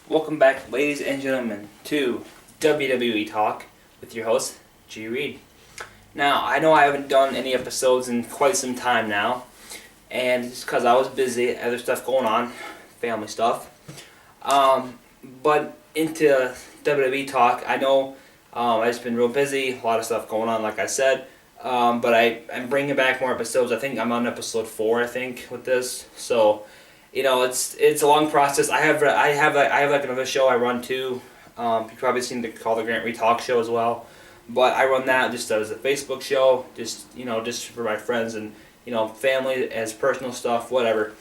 Welcome back, ladies and gentlemen, to WWE Talk with your host, G. Reed. Now, I know I haven't done any episodes in quite some time now, and it's because I was busy, other stuff going on, family stuff. But into WWE Talk, I know I've just been real busy, a lot of stuff going on, like I said. But I'm bringing back more episodes. I think I'm on episode 4, I think, with this. So, you know, it's a long process. I have like another show I run too. You've probably seen the Grant Reed Talk show as well, but I run that just as a Facebook show, just for my friends and family, as personal stuff, whatever.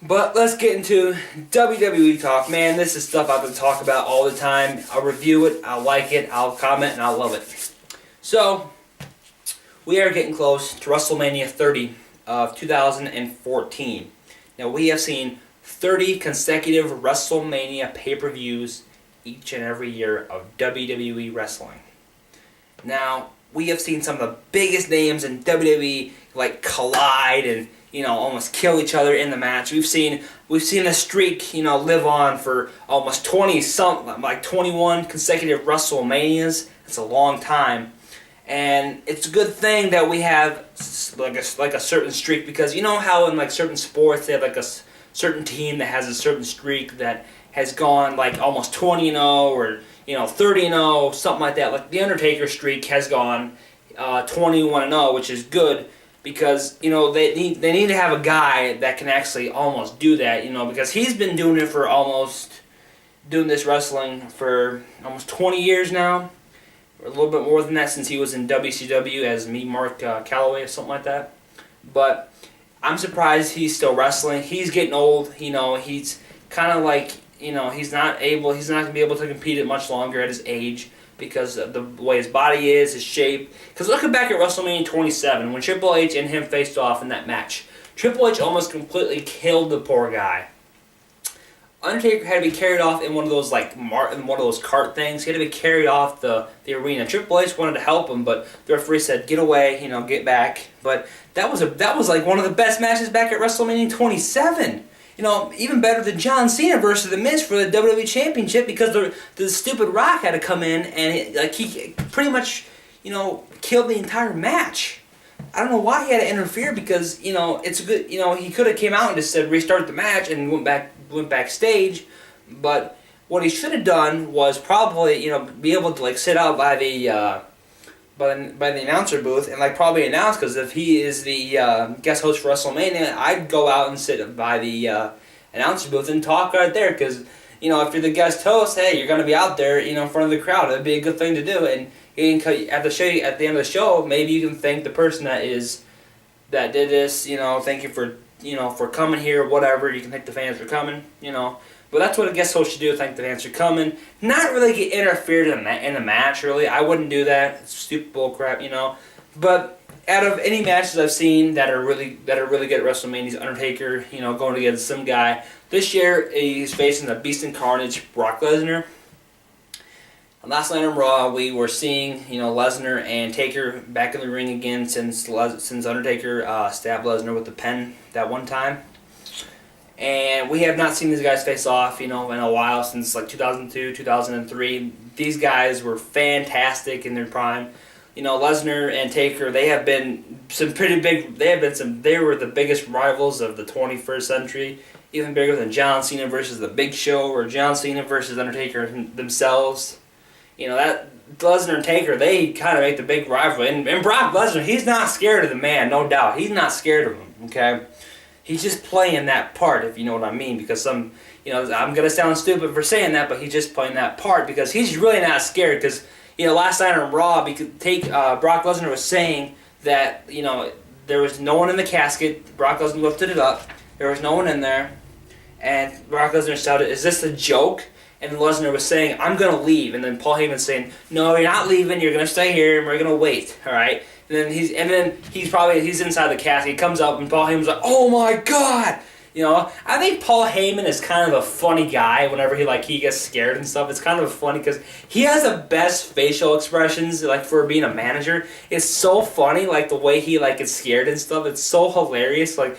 But let's get into WWE Talk. Man, this is stuff I've been talking about all the time. I'll review it, I'll like it, I'll comment, and I'll love it. So, we are getting close to WrestleMania 30 of 2014. Now, we have seen 30 consecutive WrestleMania pay-per-views each and every year of WWE wrestling. Now, we have seen some of the biggest names in WWE like collide and almost kill each other in the match. We've seen a streak live on for almost 21 consecutive WrestleManias. It's a long time. And it's a good thing that we have like a certain streak, because you know how in like certain sports they have like a certain team that has a certain streak that has gone like almost 20-0 or 30-0, something like that. Like the Undertaker streak has gone 21-0, which is good because they need to have a guy that can actually almost do that. Because he's been doing this wrestling for almost 20 years now. A little bit more than that since he was in WCW as Mark Calloway or something like that. But I'm surprised he's still wrestling. He's getting old. He's kind of like, he's not going to be able to compete it much longer at his age because of the way his body is, his shape. Because looking back at WrestleMania 27, when Triple H and him faced off in that match, Triple H almost completely killed the poor guy. Undertaker had to be carried off in one of those cart things. He had to be carried off the arena. Triple H wanted to help him, but the referee said, "Get away, get back." But that was like one of the best matches back at WrestleMania 27. Even better than John Cena versus The Miz for the WWE Championship, because the stupid Rock had to come in and he pretty much killed the entire match. I don't know why he had to interfere, because it's a good he could have came out and just said restart the match and went backstage, but what he should have done was probably be able to sit out by the announcer booth and probably announce, because if he is the guest host for WrestleMania, I'd go out and sit by the announcer booth and talk right there, because if you're the guest host, hey, you're going to be out there in front of the crowd. That'd be a good thing to do. And at the end of the show, maybe you can thank the person that did this. Thank you for coming here, whatever. You can thank the fans for coming. But that's what a guest host should do. Thank the fans for coming. Not really get interfered in the match. Really, I wouldn't do that. It's stupid bull crap. But out of any matches I've seen that are really good at WrestleMania, Undertaker, going against some guy. This year he's facing the Beast and Carnage, Brock Lesnar. Last night on Raw, we were seeing Lesnar and Taker back in the ring again since Undertaker stabbed Lesnar with the pen that one time, and we have not seen these guys face off in a while, since 2002, 2003. These guys were fantastic in their prime. Lesnar and Taker, they have been some pretty big. They were the biggest rivals of the 21st century, even bigger than John Cena versus The Big Show or John Cena versus Undertaker themselves. That Lesnar and Taker, they kind of make the big rivalry. And Brock Lesnar, he's not scared of the man, no doubt. He's not scared of him, okay? He's just playing that part, if you know what I mean. Because I'm going to sound stupid for saying that, but he's just playing that part because he's really not scared. Because, last night on Raw, Brock Lesnar was saying that, there was no one in the casket. Brock Lesnar lifted it up. There was no one in there. And Brock Lesnar shouted, "Is this a joke?" And Lesnar was saying, "I'm going to leave." And then Paul Heyman's saying, "No, you're not leaving. You're going to stay here, and we're going to wait, all right?" And then he's inside the casket. He comes up, and Paul Heyman's like, "Oh, my God!" You know, I think Paul Heyman is kind of a funny guy whenever he gets scared and stuff. It's kind of funny because he has the best facial expressions, like, for being a manager. It's so funny, like, the way he, like, gets scared and stuff. It's so hilarious. Like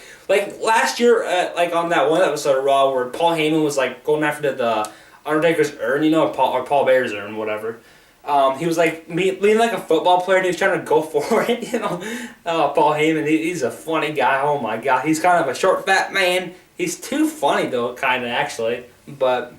last year, like, on that one episode of Raw where Paul Heyman was, like, going after the Undertaker's urn, you know, or Paul Bear's urn, whatever. He was like leaning like a football player and he was trying to go for it, you know. Paul Heyman, he's a funny guy. Oh my God, he's kind of a short, fat man. He's too funny though, kind of actually. But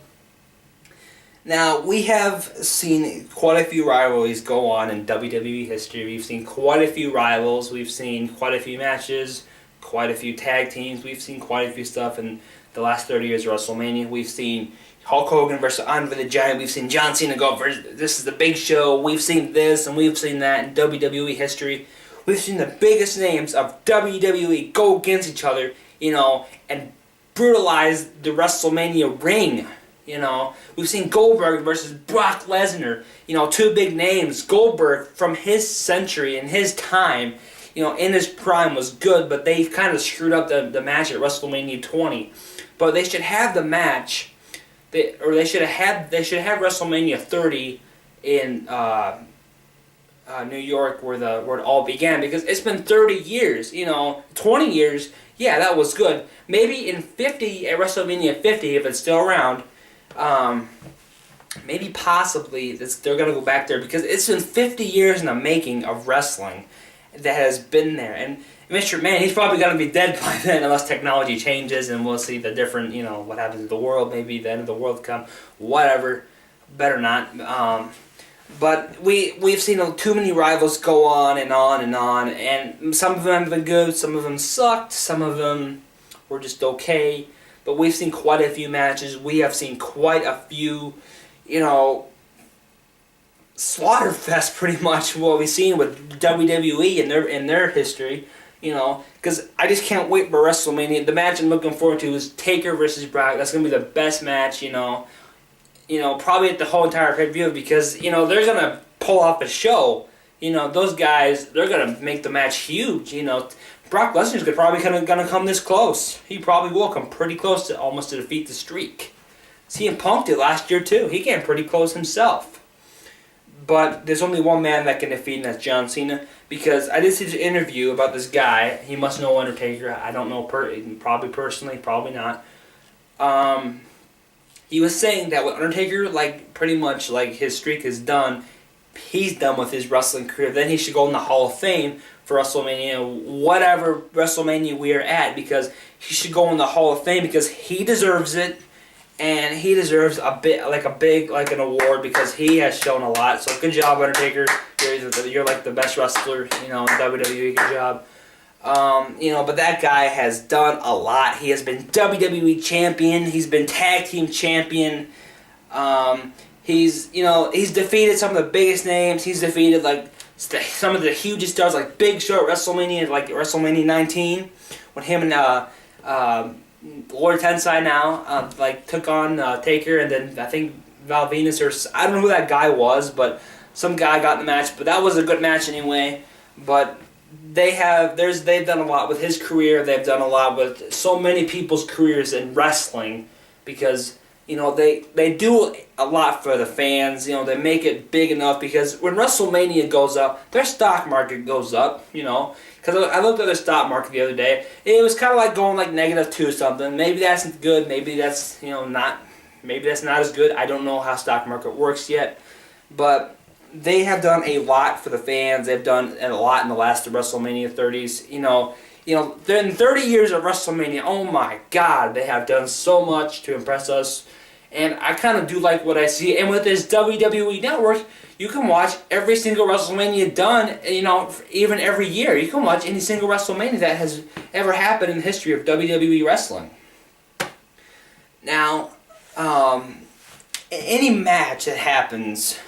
now we have seen quite a few rivalries go on in WWE history. We've seen quite a few rivals. We've seen quite a few matches, quite a few tag teams. We've seen quite a few stuff in the last 30 years of WrestleMania. We've seen Hulk Hogan versus Andre the Giant. We've seen John Cena go versus This Is the Big Show. We've seen this and we've seen that in WWE history. We've seen the biggest names of WWE go against each other, you know, and brutalize the WrestleMania ring. You know, we've seen Goldberg versus Brock Lesnar. You know, two big names. Goldberg from his century and his time, you know, in his prime was good, but they kind of screwed up the match at WrestleMania 20. But they should have the match. They should have WrestleMania 30 in New York where it all began, because it's been 30 years, you know, 20 years. Yeah, that was good. Maybe in 50 at WrestleMania 50, if it's still around, maybe possibly they're gonna go back there, because it's been 50 years in the making of wrestling that has been there. And Mr. McMahon, he's probably going to be dead by then unless technology changes and we'll see the different, you know, what happens to the world. Maybe the end of the world come, whatever. Better not. But we've seen too many rivals go on and on and on, and some of them have been good, some of them sucked, some of them were just okay. But we've seen quite a few matches. We have seen quite a few, you know, slaughterfest pretty much what we've seen with WWE in their history. You know, because I just can't wait for WrestleMania. The match I'm looking forward to is Taker versus Brock. That's going to be the best match, you know, probably at the whole entire pay-per-view, because, you know, they're going to pull off a show. You know, those guys, they're going to make the match huge, you know. Brock Lesnar's probably going to come this close. He probably will come pretty close to almost to defeat the streak. CM Punk did last year, too. He came pretty close himself. But there's only one man that can defeat him, that's John Cena. Because I did see this interview about this guy. He must know Undertaker. I don't know, probably personally, probably not. He was saying that with Undertaker, like, pretty much, like, his streak is done. He's done with his wrestling career. Then he should go in the Hall of Fame for WrestleMania, whatever WrestleMania we are at. Because he should go in the Hall of Fame because he deserves it. And he deserves an award, because he has shown a lot. So good job, Undertaker. You're like the best wrestler, you know, in WWE. Good job. You know, but that guy has done a lot. He has been WWE champion. He's been tag team champion. He's defeated some of the biggest names. He's defeated like some of the hugest stars, like Big Show at WrestleMania, like WrestleMania 19, when him and Lord Tensai now took on Taker, and then I think Val Venus, or I don't know who that guy was, but some guy got in the match. But that was a good match anyway. But they've done a lot with his career. They've done a lot with so many people's careers in wrestling, because you know they do a lot for the fans. You know, they make it big enough, because when WrestleMania goes up, their stock market goes up. You know. Because I looked at the stock market the other day. It was kind of like going like -2 something. Maybe that's good. Maybe that's not. Maybe that's not as good. I don't know how stock market works yet. But they have done a lot for the fans. They've done a lot in the last WrestleMania 30s. They're in 30 years of WrestleMania. Oh my God, they have done so much to impress us. And I kind of do like what I see. And with this WWE Network, you can watch every single WrestleMania done, even every year. You can watch any single WrestleMania that has ever happened in the history of WWE wrestling. Now, any match that happens,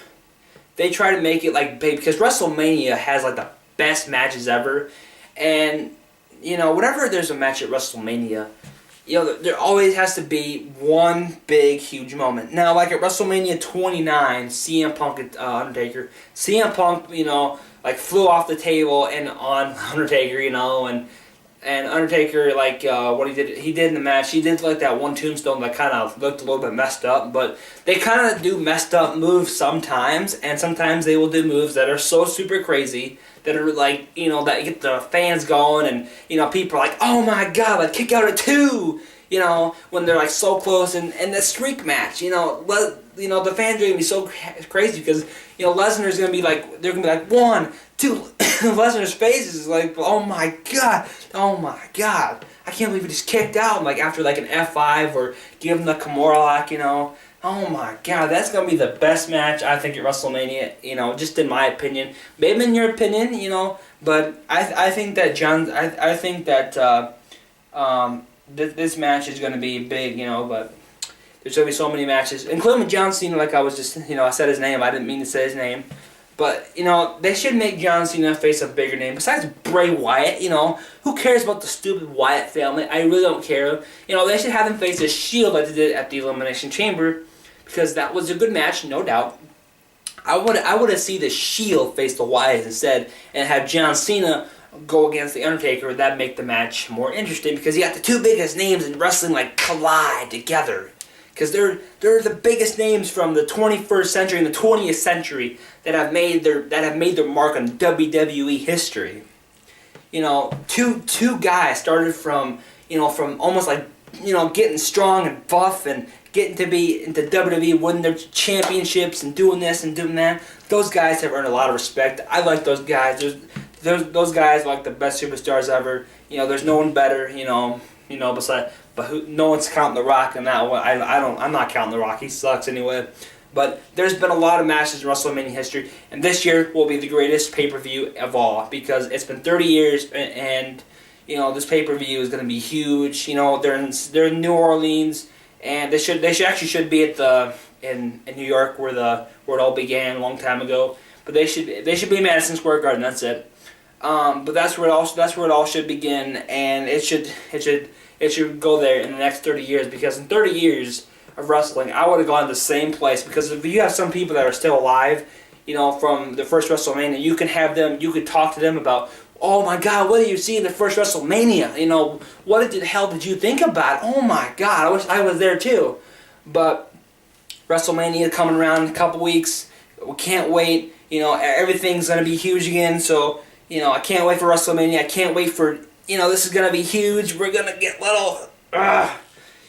they try to make it like big, because WrestleMania has like the best matches ever. And, whenever there's a match at WrestleMania, there always has to be one big, huge moment. Now, like at WrestleMania 29, CM Punk and Undertaker, CM Punk, flew off the table and on Undertaker, and And Undertaker, like what he did in the match, he did like that one tombstone that kind of looked a little bit messed up. But they kind of do messed up moves sometimes, and sometimes they will do moves that are so super crazy that are like, you know, that get the fans going, and you know, people are like, oh my god, like kick out at 2. You know, when they're like so close, and the streak match, you know, the fans are gonna be so crazy because you know Lesnar's gonna be like, they're gonna be like 1, 2. Lesnar's face is like, oh my god, I can't believe he just kicked out, like after like an F5 or give him the Kimura lock, you know. Oh my god, that's gonna be the best match I think at WrestleMania, you know, just in my opinion. Maybe in your opinion, you know, but I think that this match is going to be big, you know, but there's going to be so many matches, including John Cena, like I was just, you know, I said his name, I didn't mean to say his name, but, you know, they should make John Cena face a bigger name, besides Bray Wyatt, you know, who cares about the stupid Wyatt family, I really don't care, you know, they should have them face a Shield like they did at the Elimination Chamber, because that was a good match, no doubt. I would have seen the Shield face the Wyatts instead, and have John Cena go against The Undertaker. That'd make the match more interesting because you got the two biggest names in wrestling like collide together. Because they're the biggest names from the 21st century and the 20th century that have made their mark on WWE history. You know, two guys started from almost like, you know, getting strong and buff and getting to be into WWE, winning their championships and doing this and doing that. Those guys have earned a lot of respect. I like those guys. Those guys are like the best superstars ever. You know, there's no one better. You know, no one's counting The Rock in that one. I'm not counting The Rock. He sucks anyway. But there's been a lot of matches in WrestleMania history, and this year will be the greatest pay-per-view of all because it's been 30 years, and you know this pay-per-view is going to be huge. You know, they're in New Orleans, and they should be at in New York where it all began a long time ago. But they should be in Madison Square Garden. That's it. But that's where it all should begin, and it should go there in the next 30 years, because in 30 years of wrestling, I would have gone to the same place, because if you have some people that are still alive, you know, from the first WrestleMania, you could talk to them about, oh my god, what did you see in the first WrestleMania? You know, what the hell did you think about? Oh my god, I wish I was there too. But WrestleMania coming around in a couple weeks, we can't wait. You know, everything's gonna be huge again, so you know, I can't wait for WrestleMania. I can't wait for, you know, this is going to be huge. We're going to get little...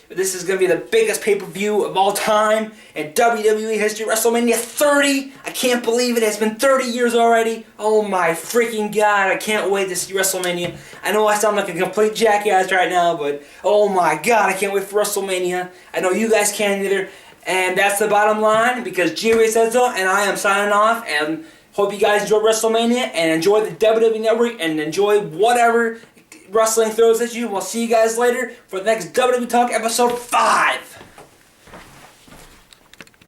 This is going to be the biggest pay-per-view of all time in WWE history. WrestleMania 30. I can't believe it. It's been 30 years already. Oh my freaking god. I can't wait to see WrestleMania. I know I sound like a complete jackass right now, but oh my god, I can't wait for WrestleMania. I know you guys can't either. And that's the bottom line, because G-Ray said so, and I am signing off, and hope you guys enjoy WrestleMania and enjoy the WWE Network and enjoy whatever wrestling throws at you. We'll see you guys later for the next WWE Talk episode 5.